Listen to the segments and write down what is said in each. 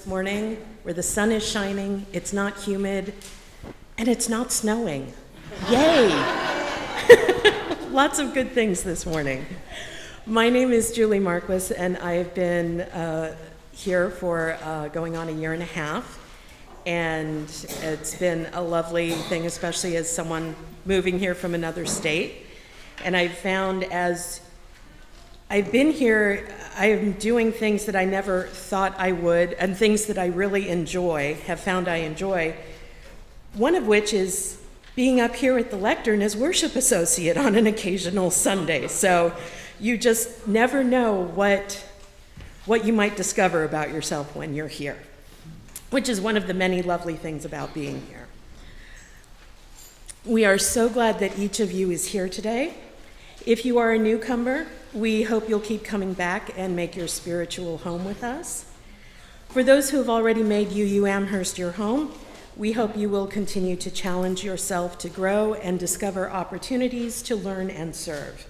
this morning where the sun is shining, it's not humid, and it's not snowing. Yay! Lots of good things this morning. My name is Julie Marquis, and I've been here for going on a year and a half. And it's been a lovely thing, especially as someone moving here from another state. And I've found as I've been here, I am doing things that I never thought I would, and things that I really enjoy, have found I enjoy. One of which is being up here at the lectern as worship associate on an occasional Sunday. So you just never know what you might discover about yourself when you're here, which is one of the many lovely things about being here. We are so glad that each of you is here today. If you are a newcomer, we hope you'll keep coming back and make your spiritual home with us. For those who have already made UU Amherst your home, we hope you will continue to challenge yourself to grow and discover opportunities to learn and serve.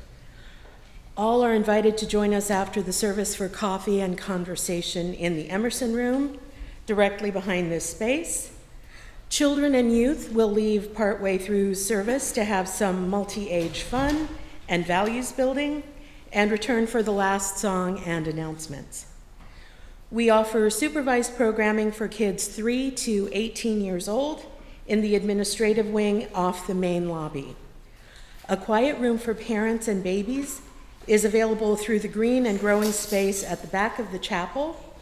All are invited to join us after the service for coffee and conversation in the Emerson Room, directly behind this space. Children and youth will leave partway through service to have some multi-age fun and values building, and return for the last song and announcements. We offer supervised programming for kids 3 to 18 years old in the administrative wing off the main lobby. A quiet room for parents and babies is available through the green and growing space at the back of the chapel,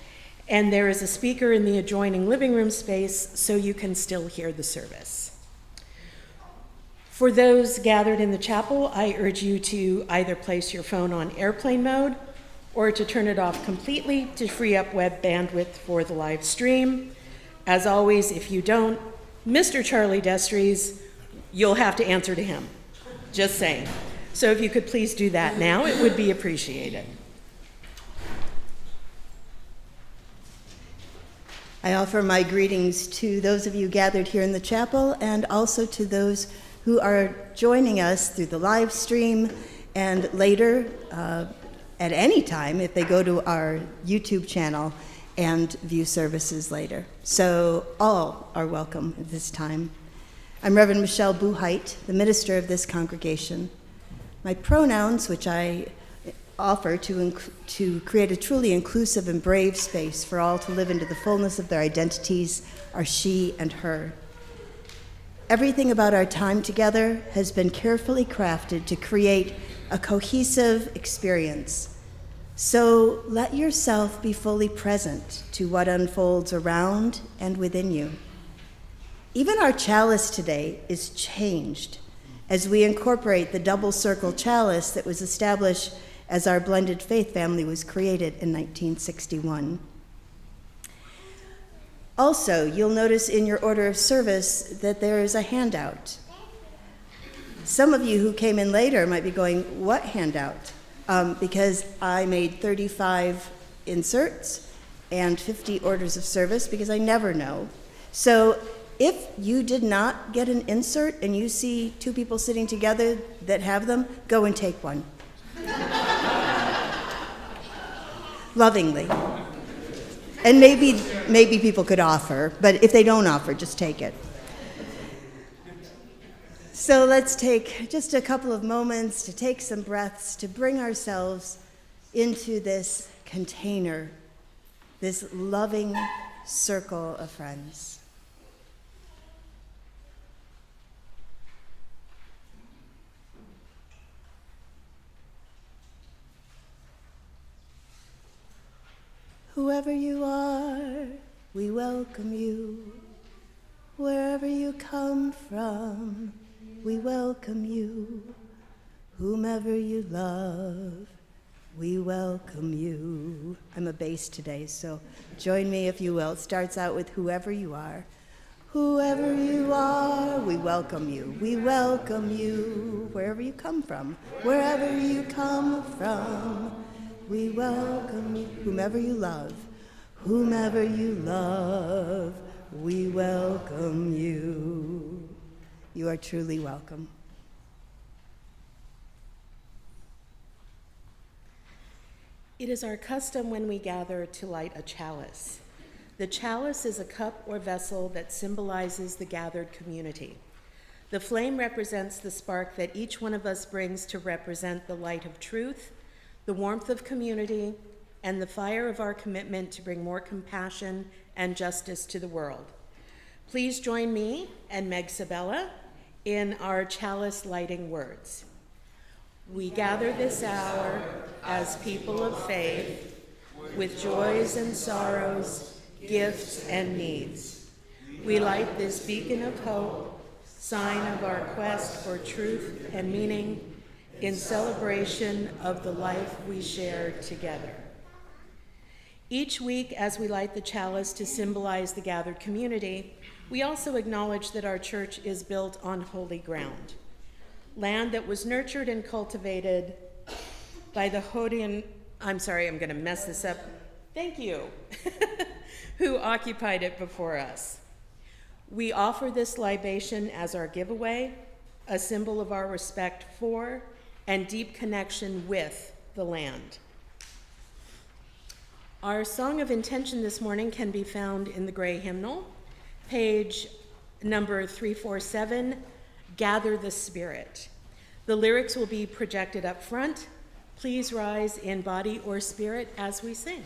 and there is a speaker in the adjoining living room space so you can still hear the service. For those gathered in the chapel, I urge you to either place your phone on airplane mode or to turn it off completely to free up web bandwidth for the live stream. As always, if you don't, Mr. Charlie Destries, you'll have to answer to him. Just saying. So if you could please do that now, it would be appreciated. I offer my greetings to those of you gathered here in the chapel and also to those who are joining us through the live stream and later at any time if they go to our YouTube channel and view services later. So all are welcome at this time. I'm Reverend Michelle Buhite, the minister of this congregation. My pronouns, which I offer to create a truly inclusive and brave space for all to live into the fullness of their identities, are she and her. Everything about our time together has been carefully crafted to create a cohesive experience. So let yourself be fully present to what unfolds around and within you. Even our chalice today is changed as we incorporate the double circle chalice that was established as our blended faith family was created in 1961. Also, you'll notice in your order of service that there is a handout. Some of you who came in later might be going, what handout? Because I made 35 inserts and 50 orders of service because I never know. So if you did not get an insert and you see two people sitting together that have them, go and take one. Lovingly. And maybe people could offer, but if they don't offer, just take it. So let's take just a couple of moments to take some breaths to bring ourselves into this container, this loving circle of friends. Whoever you are, we welcome you. Wherever you come from, we welcome you. Whomever you love, we welcome you. I'm a bass today, so join me if you will. It starts out with whoever you are. Whoever you are, we welcome you. We welcome you. Wherever you come from, wherever you come from, we welcome you. Whomever you love, we welcome you. You are truly welcome. It is our custom when we gather to light a chalice. The chalice is a cup or vessel that symbolizes the gathered community. The flame represents the spark that each one of us brings to represent the light of truth, the warmth of community, and the fire of our commitment to bring more compassion and justice to the world. Please join me and Meg Sabella in our chalice lighting words. We gather this hour as people of faith, with joys and sorrows, gifts and needs. We light this beacon of hope, sign of our quest for truth and meaning, in celebration of the life we share together. Each week, as we light the chalice to symbolize the gathered community, we also acknowledge that our church is built on holy ground, land that was nurtured and cultivated by the Hodian, I'm going to mess this up, thank you, who occupied it before us. We offer this libation as our giveaway, a symbol of our respect for and deep connection with the land. Our song of intention this morning can be found in the gray hymnal, page number 347, Gather the Spirit. The lyrics will be projected up front. Please rise in body or spirit as we sing.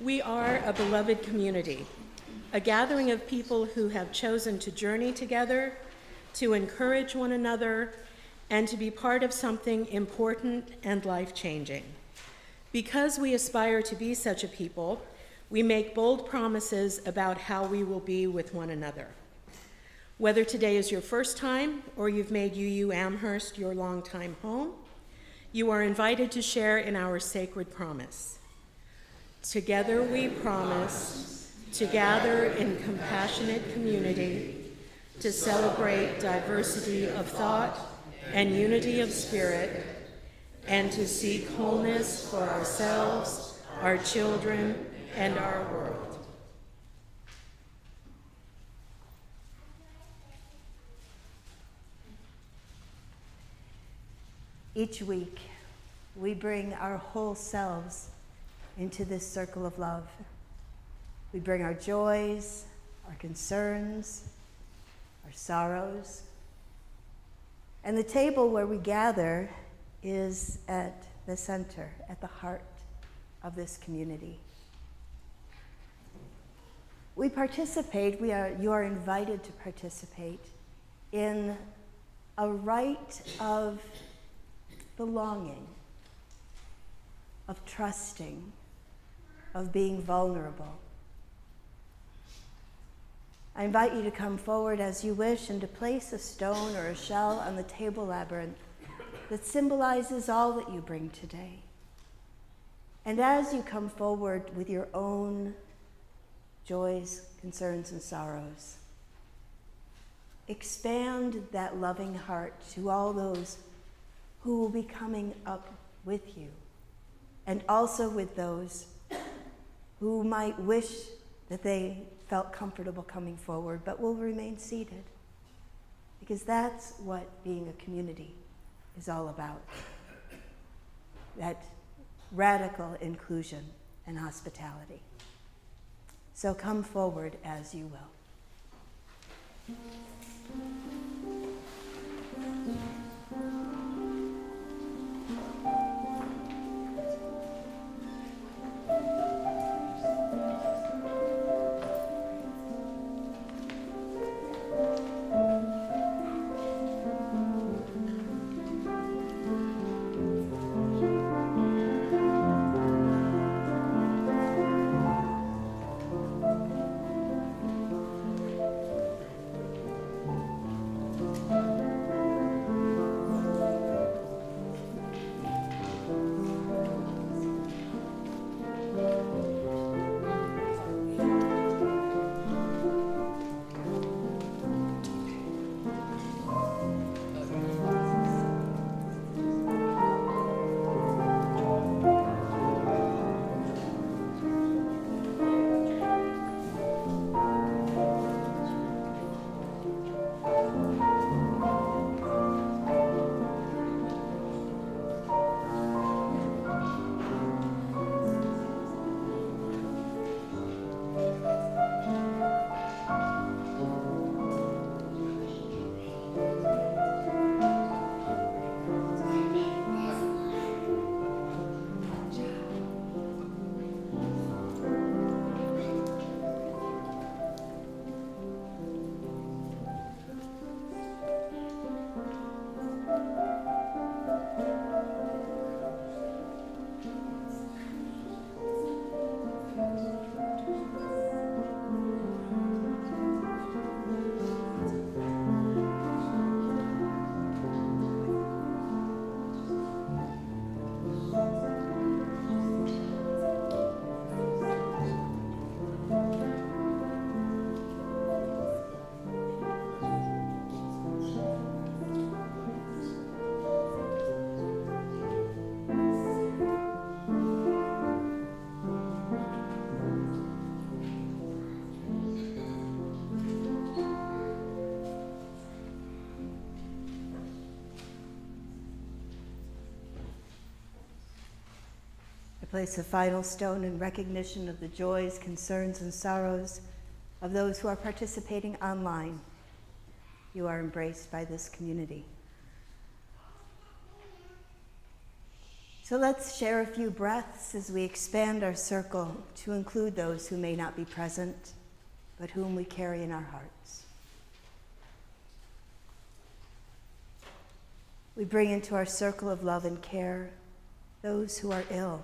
We are a beloved community, a gathering of people who have chosen to journey together, to encourage one another, and to be part of something important and life-changing. Because we aspire to be such a people, we make bold promises about how we will be with one another. Whether today is your first time or you've made UU Amherst your longtime home, you are invited to share in our sacred promise. Together we promise to gather in compassionate community, to celebrate diversity of thought and unity of spirit, and to seek wholeness for ourselves, our children, and our world. Each week, we bring our whole selves into this circle of love. We bring our joys, our concerns, our sorrows. And the table where we gather is at the center, at the heart of this community. We participate, you are invited to participate in a rite of belonging, of trusting, of being vulnerable. I invite you to come forward as you wish and to place a stone or a shell on the table labyrinth that symbolizes all that you bring today. And as you come forward with your own joys, concerns, and sorrows, expand that loving heart to all those who will be coming up with you, and also with those who might wish that they felt comfortable coming forward, but will remain seated. Because that's what being a community is all about. That radical inclusion and hospitality. So come forward as you will. Place a final stone in recognition of the joys, concerns, and sorrows of those who are participating online. You are embraced by this community. So let's share a few breaths as we expand our circle to include those who may not be present, but whom we carry in our hearts. We bring into our circle of love and care those who are ill,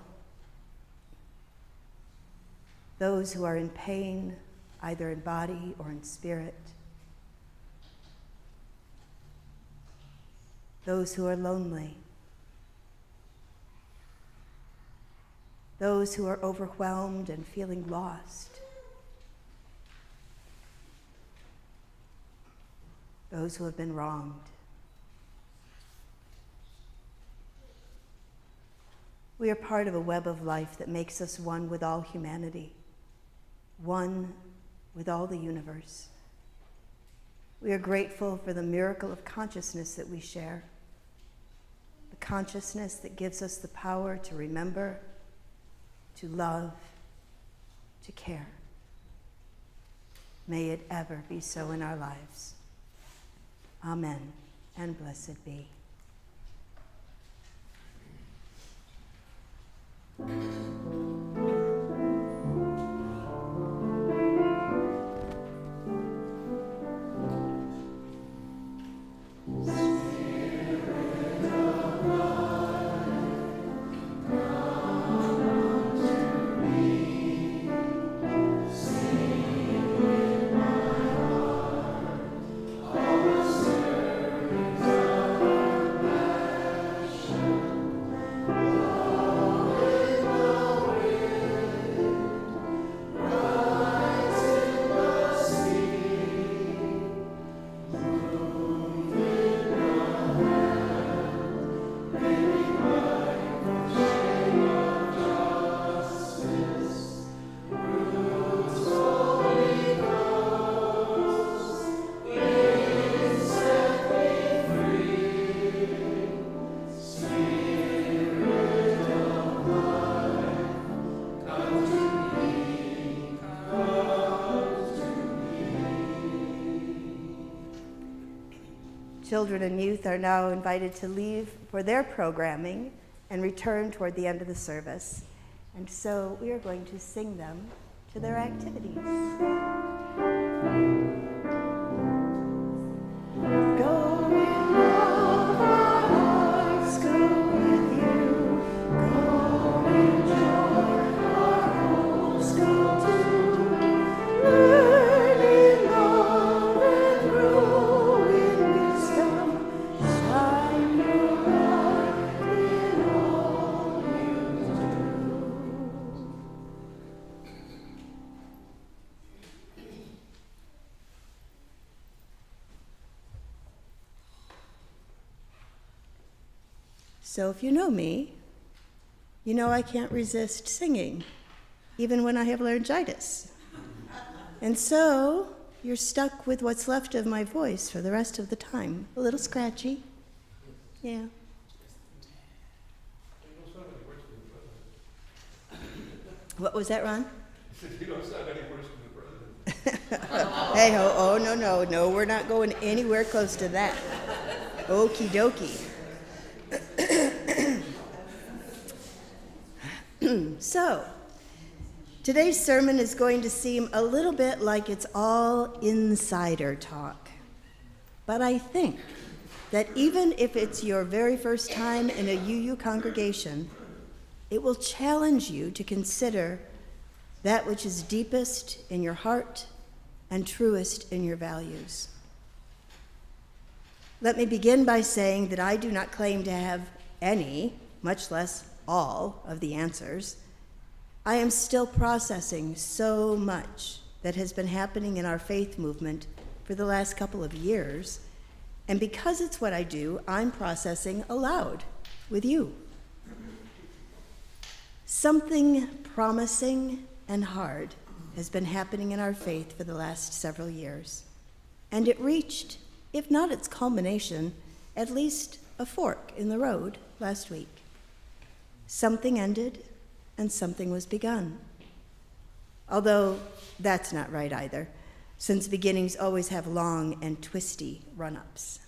those who are in pain, either in body or in spirit, those who are lonely, those who are overwhelmed and feeling lost, those who have been wronged. We are part of a web of life that makes us one with all humanity, one with all the universe. We are grateful for the miracle of consciousness that we share, the consciousness that gives us the power to remember, to love, to care. May it ever be so in our lives. Amen, and blessed be. Children and youth are now invited to leave for their programming and return toward the end of the service. And so we are going to sing them to their activities. Go with love, our hearts go with you. Go in joy, our hopes go too. Learn in love and grow in wisdom. Shine your light in all you do. So if you know me, you know I can't resist singing, even when I have laryngitis. And so you're stuck with what's left of my voice for the rest of the time. A little scratchy. Yeah. What was that, Ron? You don't sound any worse than the president. Hey ho, oh no, we're not going anywhere close to that. Okie dokie. So, today's sermon is going to seem a little bit like it's all insider talk. But I think that even if it's your very first time in a UU congregation, it will challenge you to consider that which is deepest in your heart and truest in your values. Let me begin by saying that I do not claim to have any, much less all, of the answers. I am still processing so much that has been happening in our faith movement for the last couple of years, and because it's what I do, I'm processing aloud with you. Something promising and hard has been happening in our faith for the last several years, and it reached, if not its culmination, at least a fork in the road last week. Something ended and something was begun. Although that's not right either, since beginnings always have long and twisty run-ups.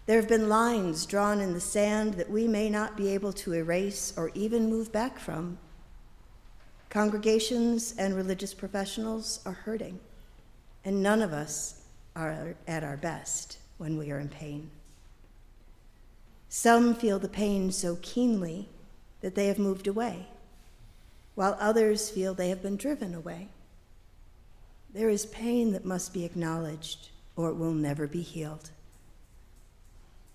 There have been lines drawn in the sand that we may not be able to erase or even move back from. Congregations and religious professionals are hurting, and none of us are at our best when we are in pain. Some feel the pain so keenly that they have moved away, while others feel they have been driven away. There is pain that must be acknowledged, or it will never be healed.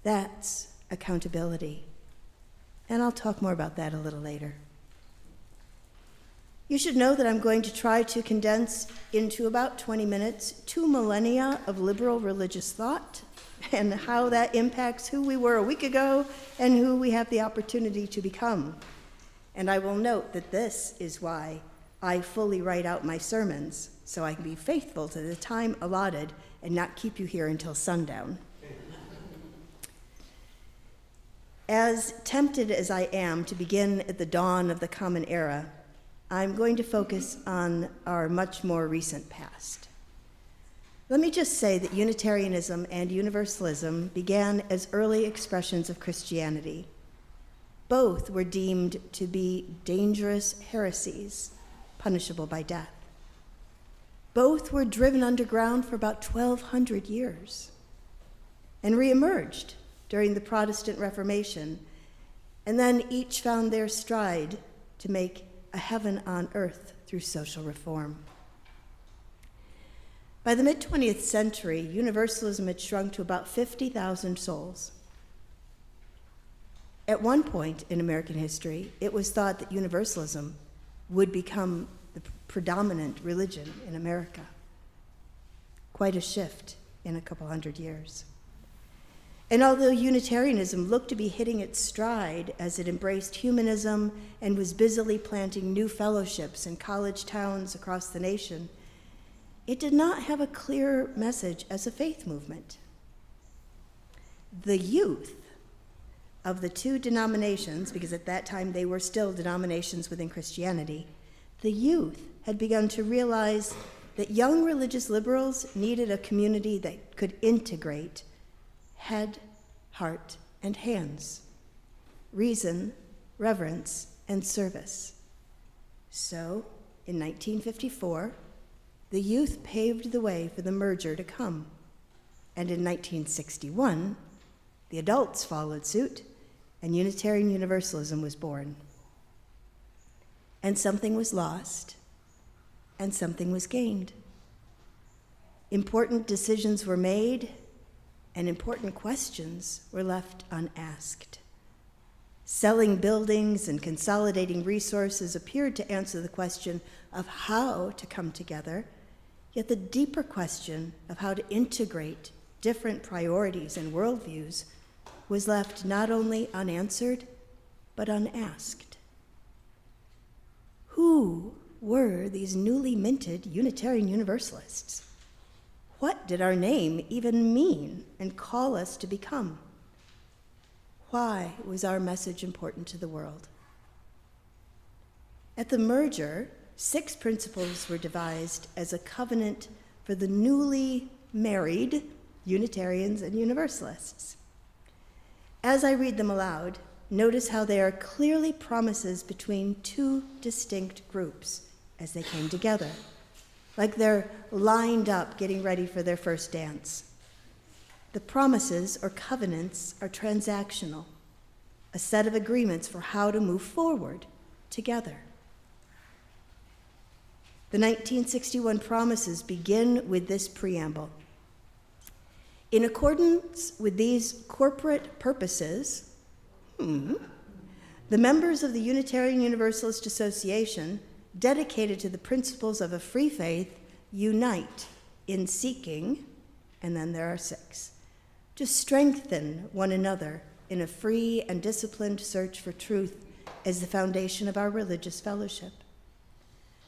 That's accountability, and I'll talk more about that a little later. You should know that I'm going to try to condense into about 20 minutes 2 millennia of liberal religious thought and how that impacts who we were a week ago and who we have the opportunity to become. And I will note that this is why I fully write out my sermons, so I can be faithful to the time allotted and not keep you here until sundown. As tempted as I am to begin at the dawn of the Common Era, I'm going to focus on our much more recent past. Let me just say that Unitarianism and Universalism began as early expressions of Christianity. Both were deemed to be dangerous heresies, punishable by death. Both were driven underground for about 1,200 years and reemerged during the Protestant Reformation, and then each found their stride to make a heaven on earth through social reform. By the mid-20th century, Universalism had shrunk to about 50,000 souls. At one point in American history, it was thought that Universalism would become the predominant religion in America. Quite a shift in a couple hundred years. And although Unitarianism looked to be hitting its stride as it embraced humanism and was busily planting new fellowships in college towns across the nation, it did not have a clear message as a faith movement. The youth of the two denominations, because at that time they were still denominations within Christianity, the youth had begun to realize that young religious liberals needed a community that could integrate head, heart, and hands, reason, reverence, and service. So, in 1954, the youth paved the way for the merger to come. And in 1961, the adults followed suit, and Unitarian Universalism was born. And something was lost, and something was gained. Important decisions were made, and important questions were left unasked. Selling buildings and consolidating resources appeared to answer the question of how to come together, yet the deeper question of how to integrate different priorities and worldviews was left not only unanswered, but unasked. Who were these newly minted Unitarian Universalists? What did our name even mean and call us to become? Why was our message important to the world? At the merger, 6 principles were devised as a covenant for the newly married Unitarians and Universalists. As I read them aloud, notice how they are clearly promises between 2 distinct groups as they came together, like they're lined up getting ready for their first dance. The promises or covenants are transactional, a set of agreements for how to move forward together. The 1961 promises begin with this preamble. In accordance with these corporate purposes, the members of the Unitarian Universalist Association, dedicated to the principles of a free faith, unite in seeking, and then there are 6, to strengthen one another in a free and disciplined search for truth as the foundation of our religious fellowship,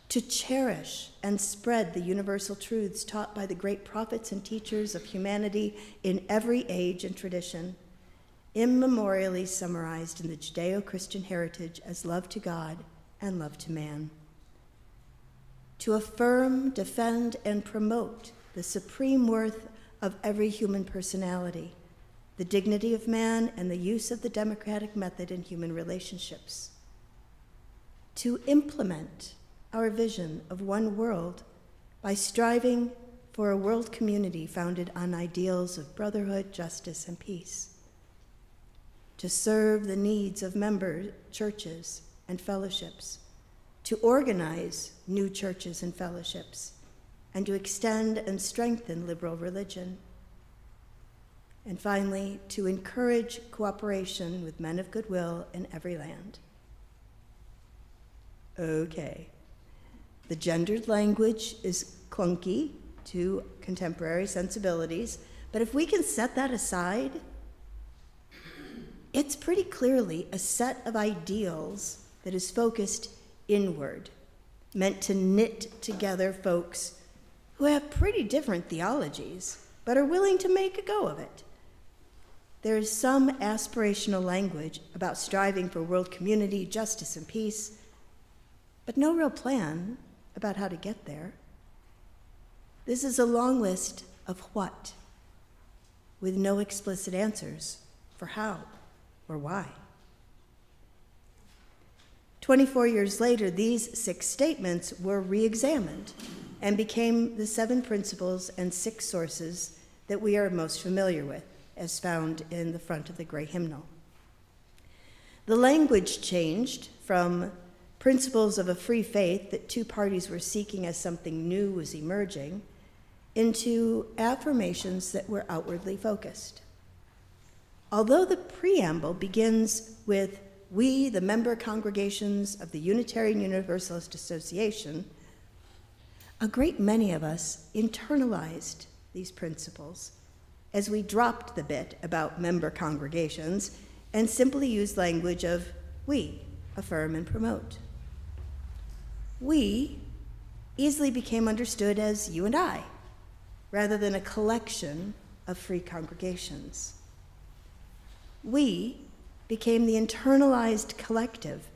to cherish and spread the universal truths taught by the great prophets and teachers of humanity in every age and tradition, immemorially summarized in the Judeo-Christian heritage as love to God and love to man, to affirm, defend, and promote the supreme worth of every human personality, the dignity of man, and the use of the democratic method in human relationships, to implement our vision of one world by striving for a world community founded on ideals of brotherhood, justice, and peace, to serve the needs of member churches and fellowships, to organize new churches and fellowships, and to extend and strengthen liberal religion. And finally, to encourage cooperation with men of goodwill in every land. Okay. The gendered language is clunky to contemporary sensibilities, But if we can set that aside, it's pretty clearly a set of ideals that is focused inward, meant to knit together folks who have pretty different theologies, but are willing to make a go of it. There is some aspirational language about striving for world community, justice, and peace, but no real plan about how to get there. This is a long list of what, with no explicit answers for how or why. 24 years later, these 6 statements were re-examined and became the 7 principles and 6 sources that we are most familiar with, as found in the front of the gray hymnal. The language changed from principles of a free faith that 2 parties were seeking as something new was emerging into affirmations that were outwardly focused. Although the preamble begins with "We, the member congregations of the Unitarian Universalist Association," a great many of us internalized these principles as we dropped the bit about member congregations and simply used language of "we" affirm and promote. We easily became understood as you and I, rather than a collection of free congregations. We became the internalized collective,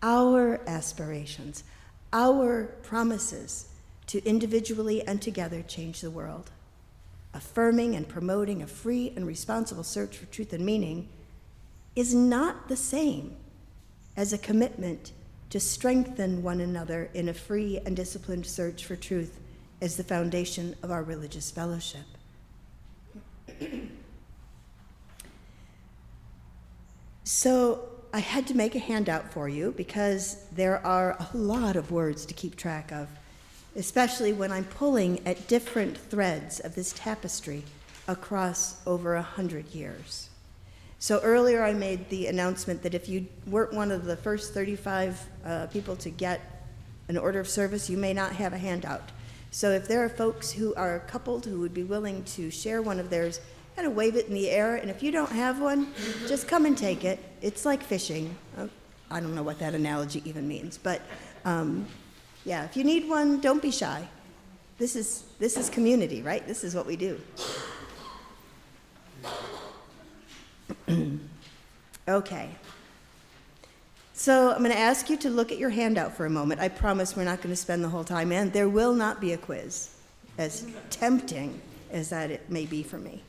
our aspirations, our promises to individually and together change the world. Affirming and promoting a free and responsible search for truth and meaning is not the same as a commitment to strengthen one another in a free and disciplined search for truth as the foundation of our religious fellowship. So I had to make a handout for you because there are a lot of words to keep track of, especially when I'm pulling at different threads of this tapestry across over 100 years. So earlier I made the announcement that if you weren't one of the first 35 people to get an order of service, you may not have a handout. So if there are folks who are coupled who would be willing to share one of theirs, kind of wave it in the air, and if you don't have one, just come and take it. It's like fishing. I don't know what that analogy even means, but yeah, if you need one, don't be shy. This is community, right? This is what we do. Okay. So I'm going to ask you to look at your handout for a moment. I promise we're not going to spend the whole time, and there will not be a quiz, as tempting as that it may be for me.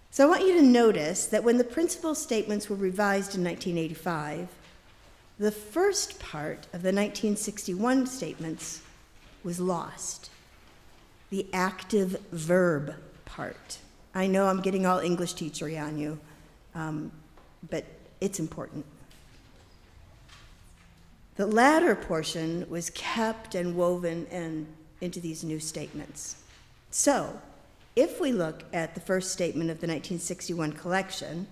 So I want you to notice that when the principal statements were revised in 1985, the first part of the 1961 statements was lost. The active verb part. I know I'm getting all English teachery on you, but it's important. The latter portion was kept and woven into these new statements. So, if we look at the first statement of the 1961 collection,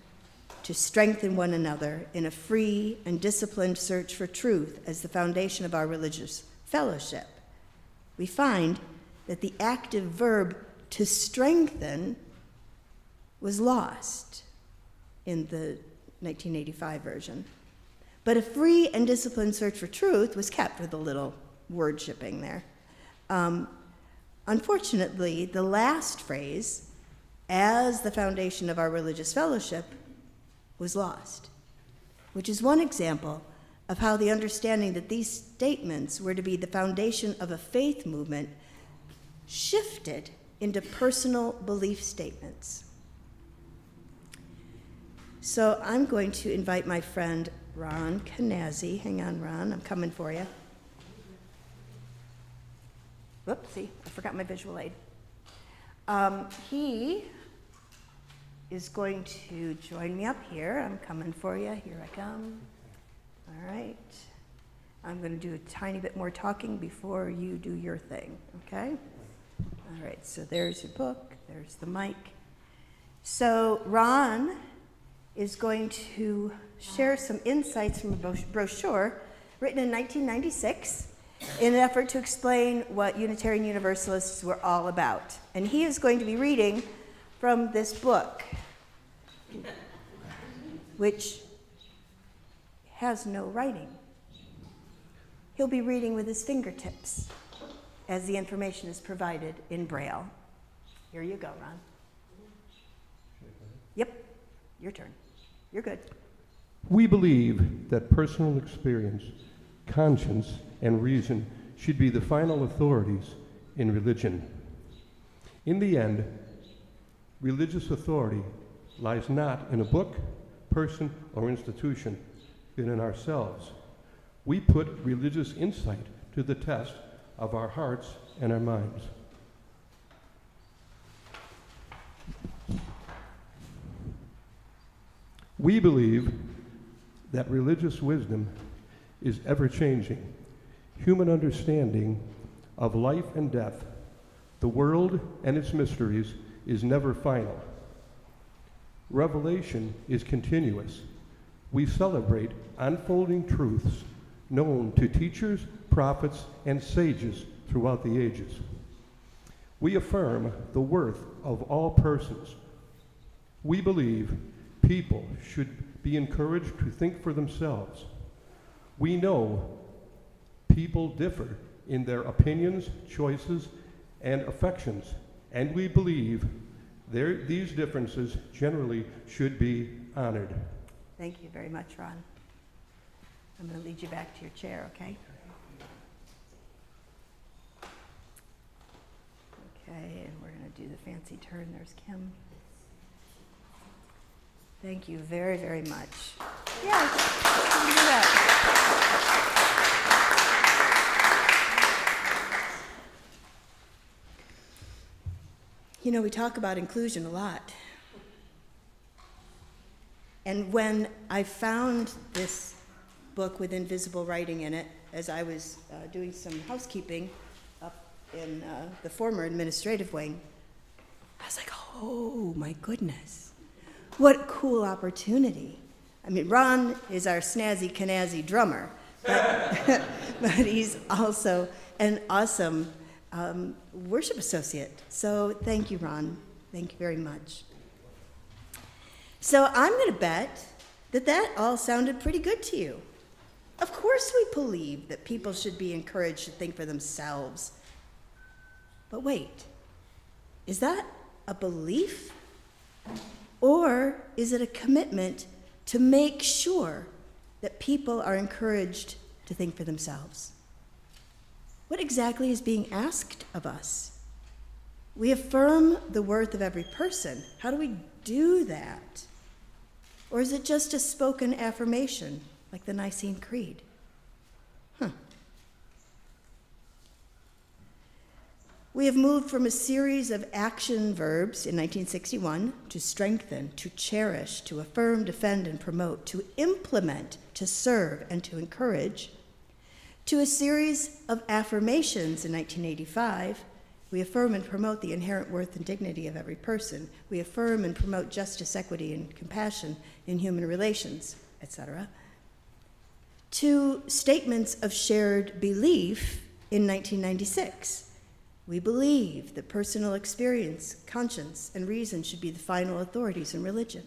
to strengthen one another in a free and disciplined search for truth as the foundation of our religious fellowship, we find that the active verb to strengthen was lost in the 1985 version. But a free and disciplined search for truth was kept with a little word shipping there. Unfortunately, the last phrase, as the foundation of our religious fellowship, was lost, which is one example of how the understanding that these statements were to be the foundation of a faith movement shifted into personal belief statements. So I'm going to invite my friend Ron Canazzi. Hang on, Ron, I'm coming for you. Whoopsie, I forgot my visual aid. He is going to join me up here. I'm coming for you. Here I come. All right. I'm going to do a tiny bit more talking before you do your thing, okay? All right, so there's your book. There's the mic. So Ron is going to share some insights from a brochure written in 1996 in an effort to explain what Unitarian Universalists were all about. And he is going to be reading from this book, which has no writing. He'll be reading with his fingertips as the information is provided in Braille. Here you go, Ron. Yep, your turn. You're good. We believe that personal experience, conscience, and reason should be the final authorities in religion. In the end, religious authority lies not in a book, person, or institution, but in ourselves. We put religious insight to the test of our hearts and our minds. We believe that religious wisdom is ever-changing. Human understanding of life and death, the world and its mysteries, is never final. Revelation is continuous. We celebrate unfolding truths known to teachers, prophets, and sages throughout the ages. We affirm the worth of all persons. We believe people should be encouraged to think for themselves. We know people differ in their opinions, choices, and affections, and we believe these differences generally should be honored. Thank you very much, Ron. I'm going to lead you back to your chair, okay? Okay, and we're going to do the fancy turn. There's Kim. Thank you very, very much. Yes, you can do that. You know, we talk about inclusion a lot. And when I found this book with invisible writing in it, as I was doing some housekeeping up in the former administrative wing, I was like, oh my goodness, what a cool opportunity. I mean, Ron is our snazzy Canazzi drummer, but, but he's also an awesome worship associate. So thank you, Ron. Thank you very much. So I'm going to bet that that all sounded pretty good to you. Of course we believe that people should be encouraged to think for themselves. But wait, is that a belief? Or is it a commitment to make sure that people are encouraged to think for themselves? What exactly is being asked of us? We affirm the worth of every person. How do we do that? Or is it just a spoken affirmation, like the Nicene Creed? We have moved from a series of action verbs in 1961 to strengthen, to cherish, to affirm, defend, and promote, to implement, to serve, and to encourage, to a series of affirmations in 1985. We affirm and promote the inherent worth and dignity of every person. We affirm and promote justice, equity, and compassion in human relations, etc. To statements of shared belief in 1996. We believe that personal experience, conscience, and reason should be the final authorities in religion.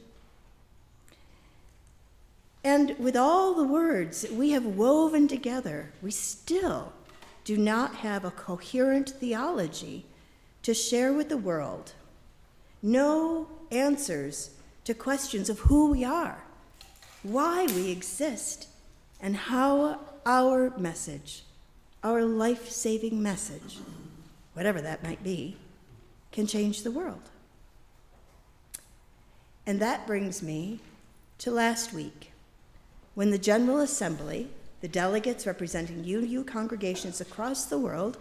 And with all the words that we have woven together, we still do not have a coherent theology to share with the world. No answers to questions of who we are, why we exist, and how our message, our life-saving message, whatever that might be, can change the world. And that brings me to last week, when the General Assembly, the delegates representing UU congregations across the world,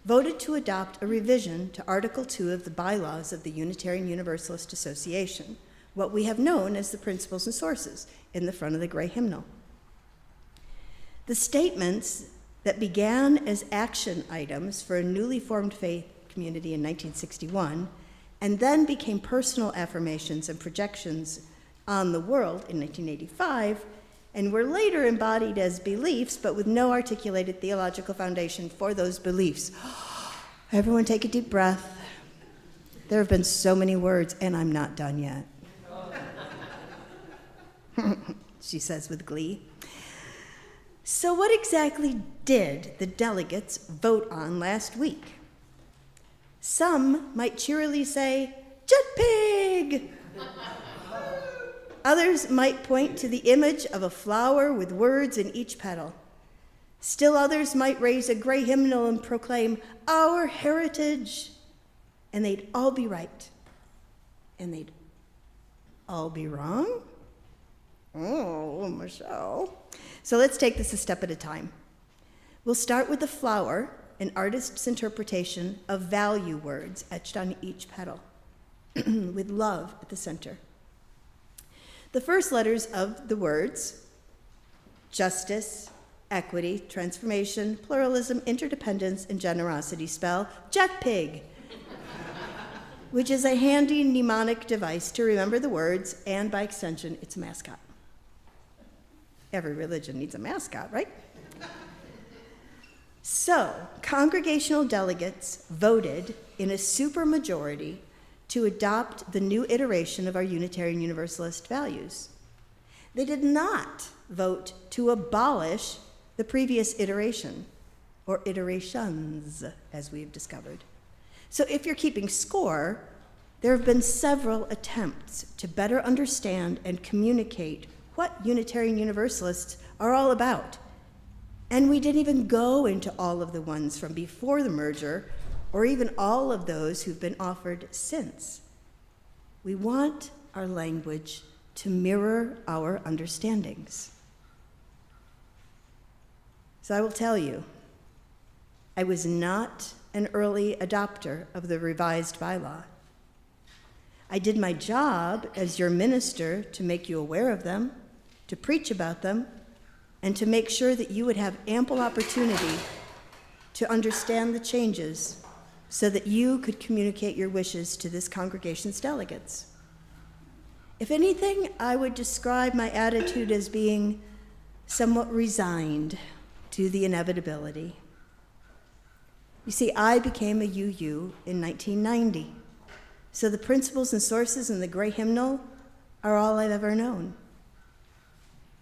voted to adopt a revision to Article 2 of the bylaws of the Unitarian Universalist Association, what we have known as the Principles and Sources, in the front of the gray hymnal. The statements that began as action items for a newly formed faith community in 1961, and then became personal affirmations and projections on the world in 1985, and were later embodied as beliefs, but with no articulated theological foundation for those beliefs. Everyone take a deep breath. There have been so many words, and I'm not done yet. She says with glee. So what exactly did the delegates vote on last week? Some might cheerily say, jet pig! Others might point to the image of a flower with words in each petal. Still others might raise a gray hymnal and proclaim, our heritage. And they'd all be right. And they'd all be wrong? Oh, Michelle. So let's take this a step at a time. We'll start with the flower, an artist's interpretation of value words etched on each petal, with love at the center. The first letters of the words, justice, equity, transformation, pluralism, interdependence, and generosity, spell jet pig, which is a handy mnemonic device to remember the words, and by extension, its mascot. Every religion needs a mascot, right? So, congregational delegates voted in a supermajority to adopt the new iteration of our Unitarian Universalist values. They did not vote to abolish the previous iteration, or iterations, as we've discovered. So if you're keeping score, there have been several attempts to better understand and communicate what Unitarian Universalists are all about. And we didn't even go into all of the ones from before the merger, or even all of those who've been offered since. We want our language to mirror our understandings. So I will tell you, I was not an early adopter of the revised bylaw. I did my job as your minister to make you aware of them, to preach about them, and to make sure that you would have ample opportunity to understand the changes so that you could communicate your wishes to this congregation's delegates. If anything, I would describe my attitude as being somewhat resigned to the inevitability. You see, I became a UU in 1990, so the principles and sources in the gray hymnal are all I've ever known.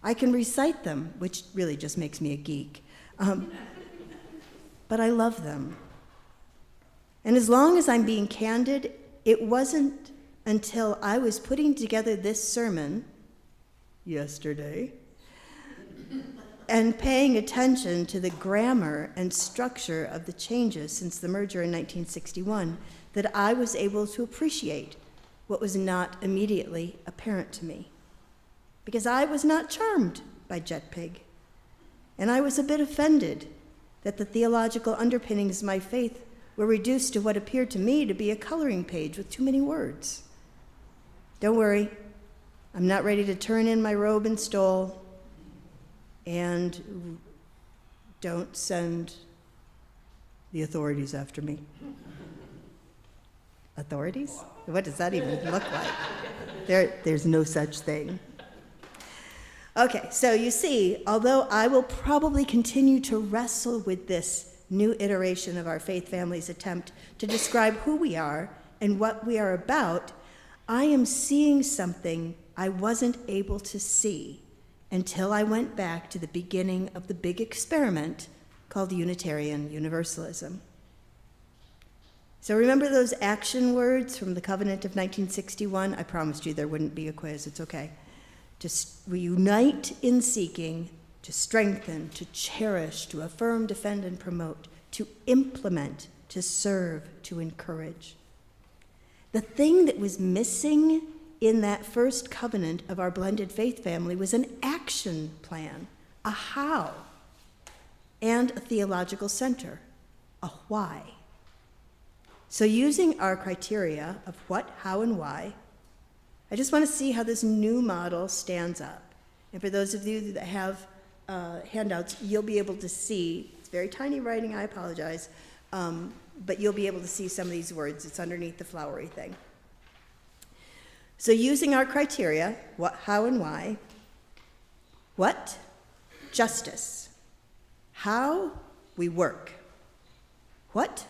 I can recite them, which really just makes me a geek, but I love them. And as long as I'm being candid, it wasn't until I was putting together this sermon yesterday and paying attention to the grammar and structure of the changes since the merger in 1961 that I was able to appreciate what was not immediately apparent to me. Because I was not charmed by jet pig, and I was a bit offended that the theological underpinnings of my faith were reduced to what appeared to me to be a coloring page with too many words. Don't worry, I'm not ready to turn in my robe and stole, and don't send the authorities after me. Authorities? What does that even look like? There's no such thing. Okay, so you see, although I will probably continue to wrestle with this new iteration of our faith family's attempt to describe who we are and what we are about, I am seeing something I wasn't able to see until I went back to the beginning of the big experiment called Unitarian Universalism. So remember those action words from the Covenant of 1961? I promised you there wouldn't be a quiz, it's okay. To reunite in seeking, to strengthen, to cherish, to affirm, defend, and promote, to implement, to serve, to encourage. The thing that was missing in that first covenant of our blended faith family was an action plan, a how, and a theological center, a why. So using our criteria of what, how, and why, I just want to see how this new model stands up. And for those of you that have handouts, you'll be able to see, it's very tiny writing, I apologize, but you'll be able to see some of these words. It's underneath the flowery thing. So using our criteria, what, how, and why, what? Justice. How? We work. What?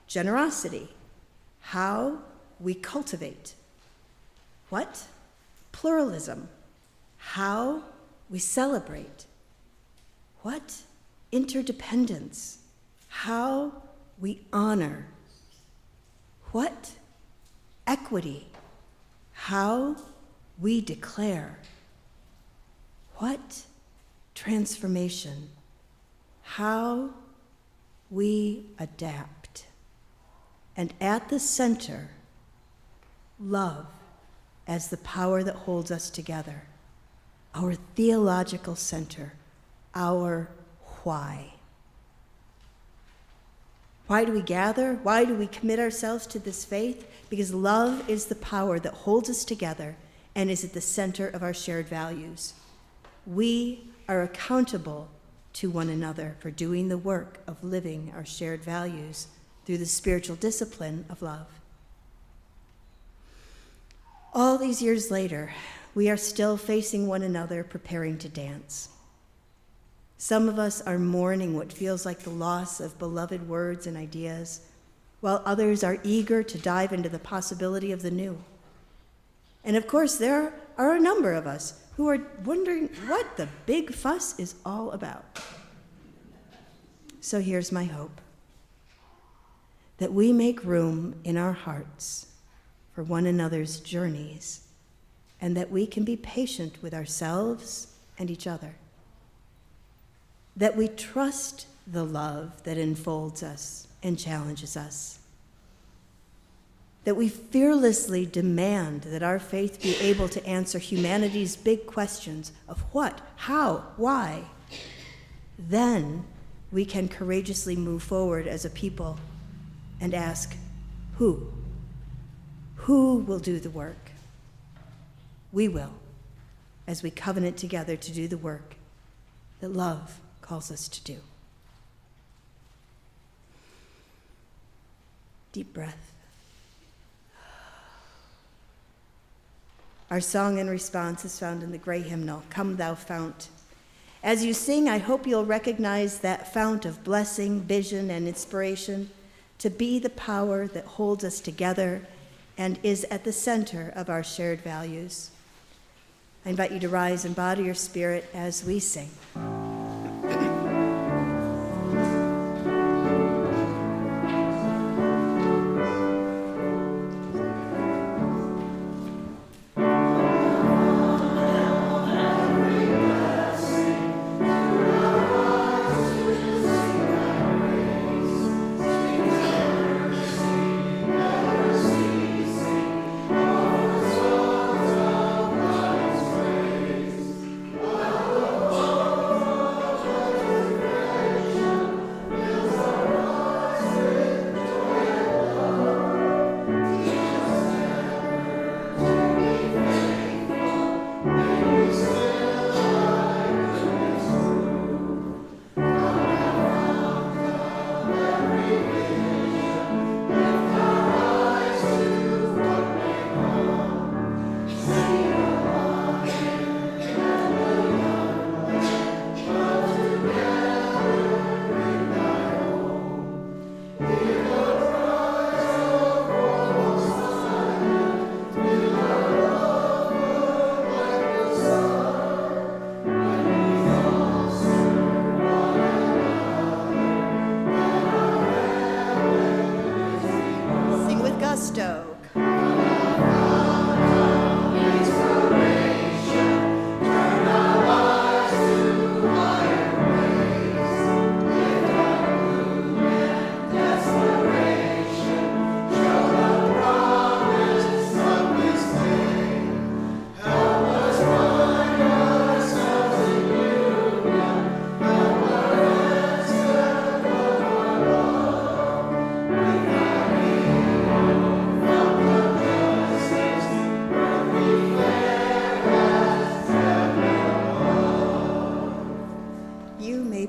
Generosity. How? we cultivate. What? Pluralism. How? We celebrate. What? Interdependence. How? We honor. What? Equity. How? We declare. What? Transformation. How? We adapt. And at the center, love as the power that holds us together, our theological center, our why. Why do we gather? Why do we commit ourselves to this faith? Because love is the power that holds us together and is at the center of our shared values. We are accountable to one another for doing the work of living our shared values through the spiritual discipline of love. All these years later, we are still facing one another, preparing to dance. Some of us are mourning what feels like the loss of beloved words and ideas, while others are eager to dive into the possibility of the new. And of course, there are a number of us who are wondering what the big fuss is all about. So here's my hope: that we make room in our hearts for one another's journeys, and that we can be patient with ourselves and each other. That we trust the love that enfolds us and challenges us. That we fearlessly demand that our faith be able to answer humanity's big questions of what, how, why. Then we can courageously move forward as a people and ask, who? Who will do the work? We will, as we covenant together to do the work that love calls us to do. Deep breath. Our song and response is found in the gray hymnal, Come Thou Fount. As you sing, I hope you'll recognize that fount of blessing, vision, and inspiration to be the power that holds us together and is at the center of our shared values. I invite you to rise and bow to your spirit as we sing.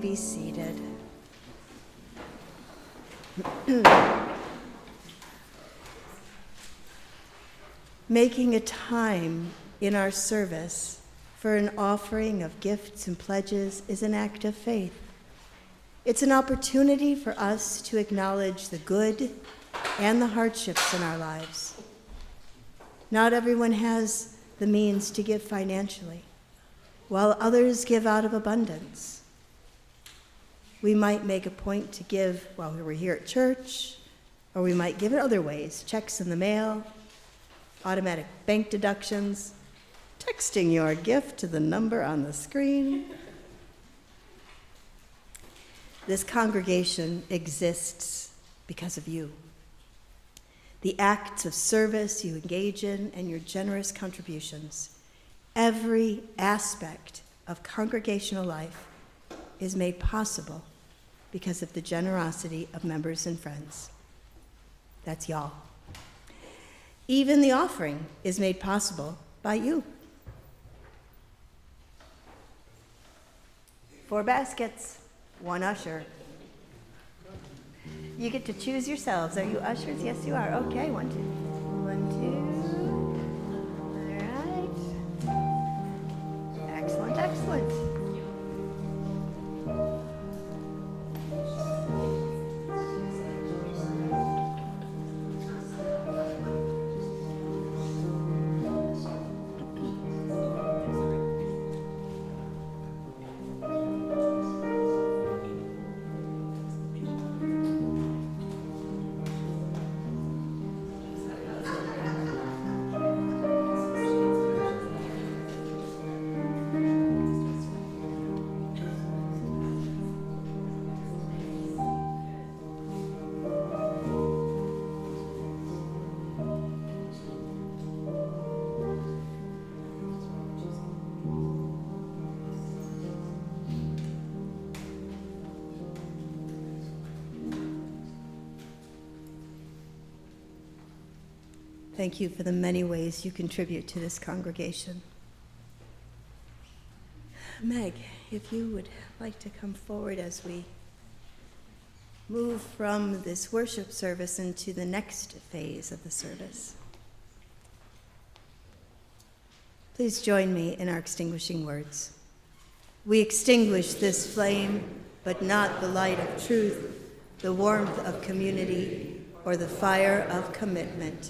Be seated. Making a time in our service for an offering of gifts and pledges is an act of faith. It's an opportunity for us to acknowledge the good and the hardships in our lives, Not everyone has the means to give financially, while others give out of abundance. We might make a point to give while we were here at church, or we might give it other ways, checks in the mail, automatic bank deductions, texting your gift to the number on the screen. This congregation exists because of you. The acts of service you engage in and your generous contributions. Every aspect of congregational life is made possible because of the generosity of members and friends. That's y'all. Even the offering is made possible by you. 4 baskets, 1 usher. You get to choose yourselves. Are you ushers? Yes, you are. Okay, 1, 2. 1, 2. All right. Excellent, excellent. Thank you for the many ways you contribute to this congregation. Meg, if you would like to come forward as we move from this worship service into the next phase of the service. Please join me in our extinguishing words. We extinguish this flame, but not the light of truth, the warmth of community, or the fire of commitment.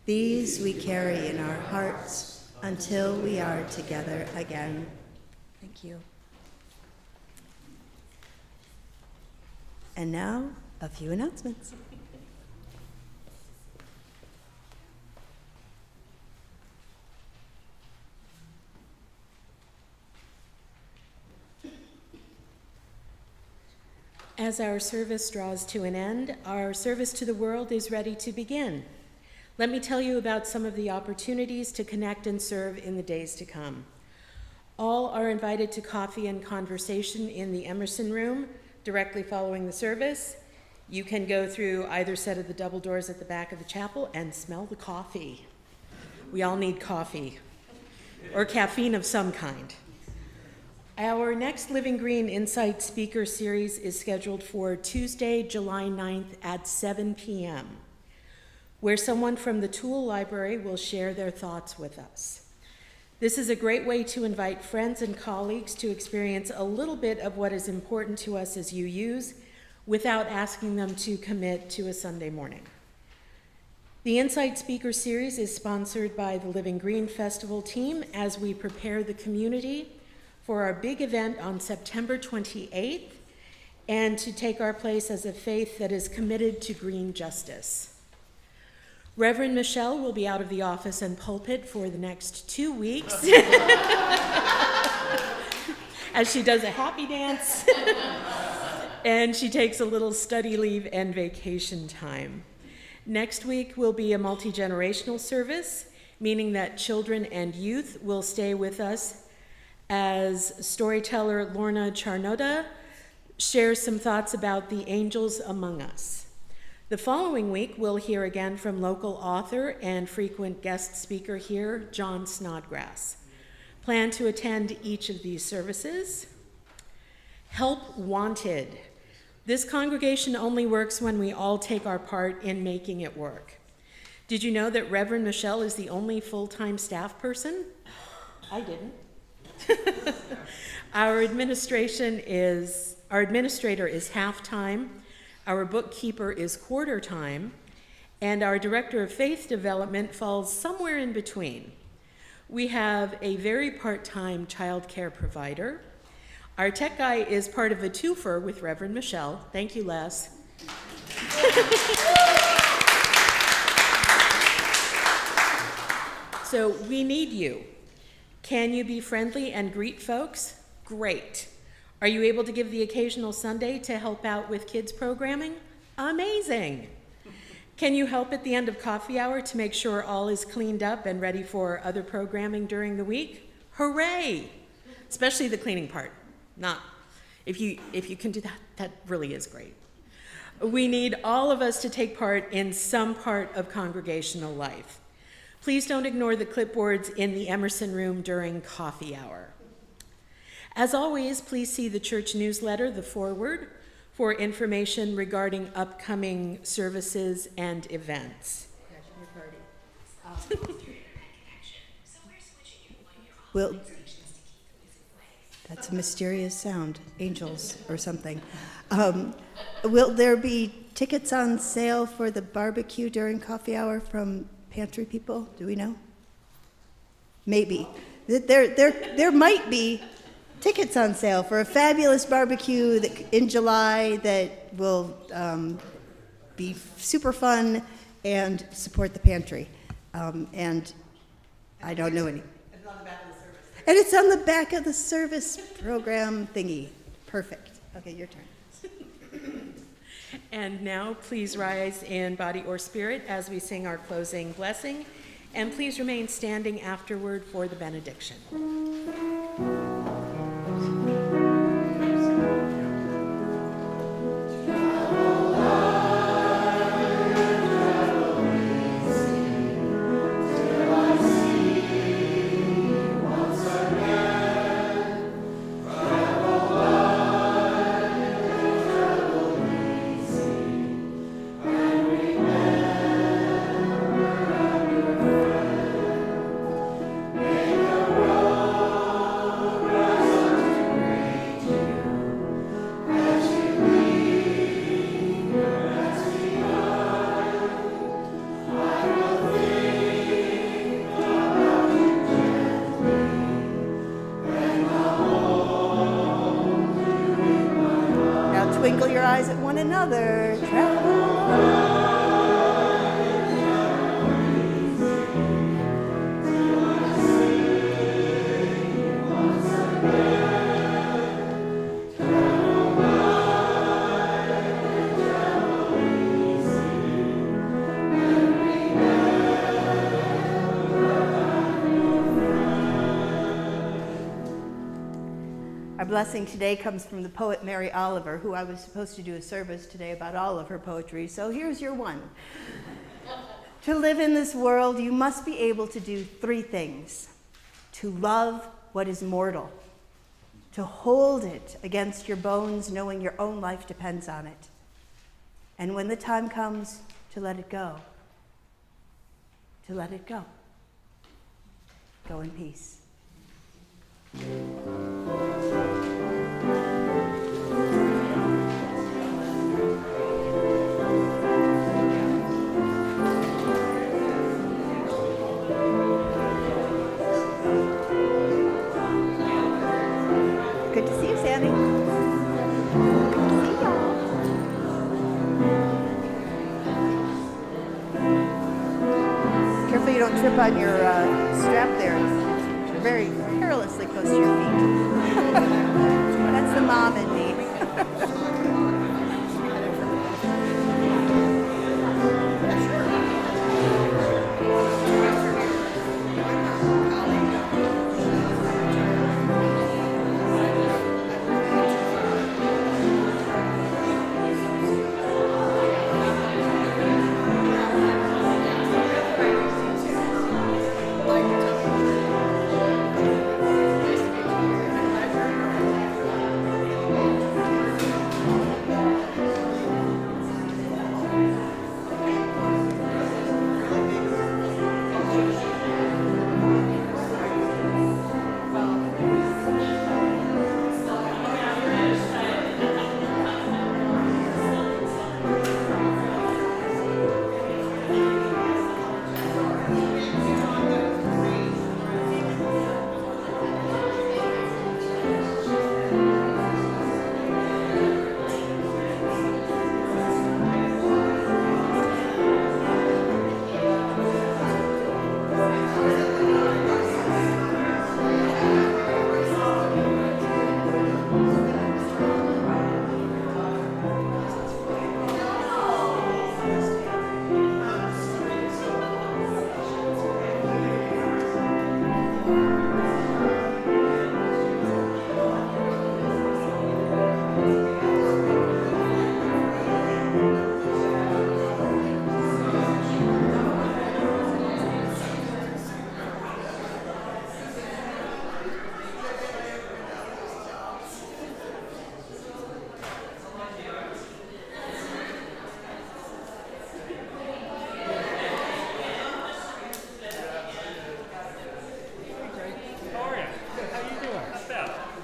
These we carry in our hearts until we are together again. Thank you. And now, a few announcements. As our service draws to an end, our service to the world is ready to begin. Let me tell you about some of the opportunities to connect and serve in the days to come. All are invited to coffee and conversation in the Emerson room directly following the service. You can go through either set of the double doors at the back of the chapel and smell the coffee. We all need coffee, or caffeine of some kind. Our next Living Green Insight speaker series is scheduled for Tuesday, July 9th at 7 p.m., where someone from the Toole Library will share their thoughts with us. This is a great way to invite friends and colleagues to experience a little bit of what is important to us as UUs without asking them to commit to a Sunday morning. The Insight Speaker Series is sponsored by the Living Green Festival team as we prepare the community for our big event on September 28th and to take our place as a faith that is committed to green justice. Reverend Michelle will be out of the office and pulpit for the next 2 weeks as she does a happy dance and she takes a little study leave and vacation time. Next week will be a multi-generational service, meaning that children and youth will stay with us as storyteller Lorna Charnoda shares some thoughts about the angels among us. The following week, we'll hear again from local author and frequent guest speaker here, John Snodgrass. Plan to attend each of these services. Help wanted. This congregation only works when we all take our part in making it work. Did you know that Reverend Michelle is the only full-time staff person? I didn't. Our administrator is half-time. Our bookkeeper is quarter-time, and our Director of Faith Development falls somewhere in between. We have a very part-time child care provider. Our tech guy is part of a twofer with Reverend Michelle. Thank you, Les. So we need you. Can you be friendly and greet folks? Great. Are you able to give the occasional Sunday to help out with kids programming? Amazing. Can you help at the end of coffee hour to make sure all is cleaned up and ready for other programming during the week? Hooray! Especially the cleaning part. Not, if you can do that, that really is great. We need all of us to take part in some part of congregational life. Please don't ignore the clipboards in the Emerson room during coffee hour. As always, please see the church newsletter, The Forward, for information regarding upcoming services and events. Will, that's a mysterious sound, angels or something. Will there be tickets on sale for the barbecue during coffee hour from pantry people? Do we know? Maybe. There might be tickets on sale for a fabulous barbecue in July that will be super fun and support the pantry. And I don't know any. It's on the back of the service. And it's on the back of the service program thingy. Perfect. Okay, your turn. And now please rise in body or spirit as we sing our closing blessing. And please remain standing afterward for the benediction. Twinkle your eyes at one another. Travel. Our blessing today comes from the poet Mary Oliver, who I was supposed to do a service today about all of her poetry, so here's your one. To live in this world, you must be able to do three things: to love what is mortal, to hold it against your bones, knowing your own life depends on it, and when the time comes, to let it go. To let it go. Go in peace. Good to see you, Sandy. Good to see y'all. Careful you don't trip on your strap there. It's very perilously close to your feet. That's the mom in me.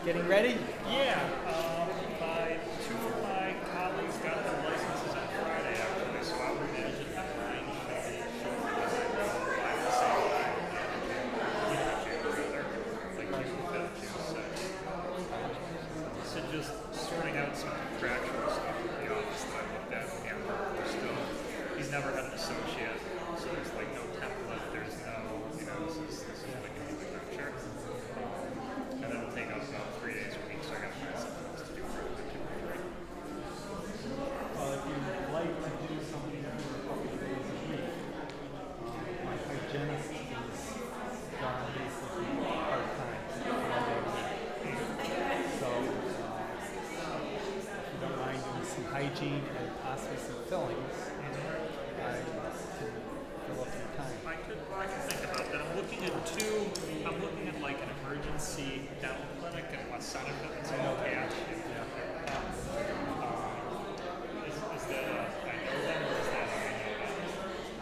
Getting ready? Yeah, two of my colleagues got their licenses on Friday, actually, so I would imagine that mine should be shortly by the same time. Like June 5th, June 6th. So just sorting out some contractual stuff in the office that I looked at with Amber. He's never had an associate, so there's like no template, there's no, this is like a new structure. And that'll take us about 3 days a week, so I gotta find something else to do for it. Well, if you'd like to do something for a couple of days a week, my hygienist is gone basically part-time, 1 day a week. So, if you don't mind doing some hygiene and possibly some fillings, I can fill up your time. I can think about that. I'm looking at like an emergency dental clinic in West Seneca that's all cash. Is that I know them or is that I know them?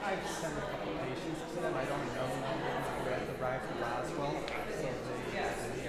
I've sent a couple patients to them. I don't know them. They're at the Rye for Roswell, so they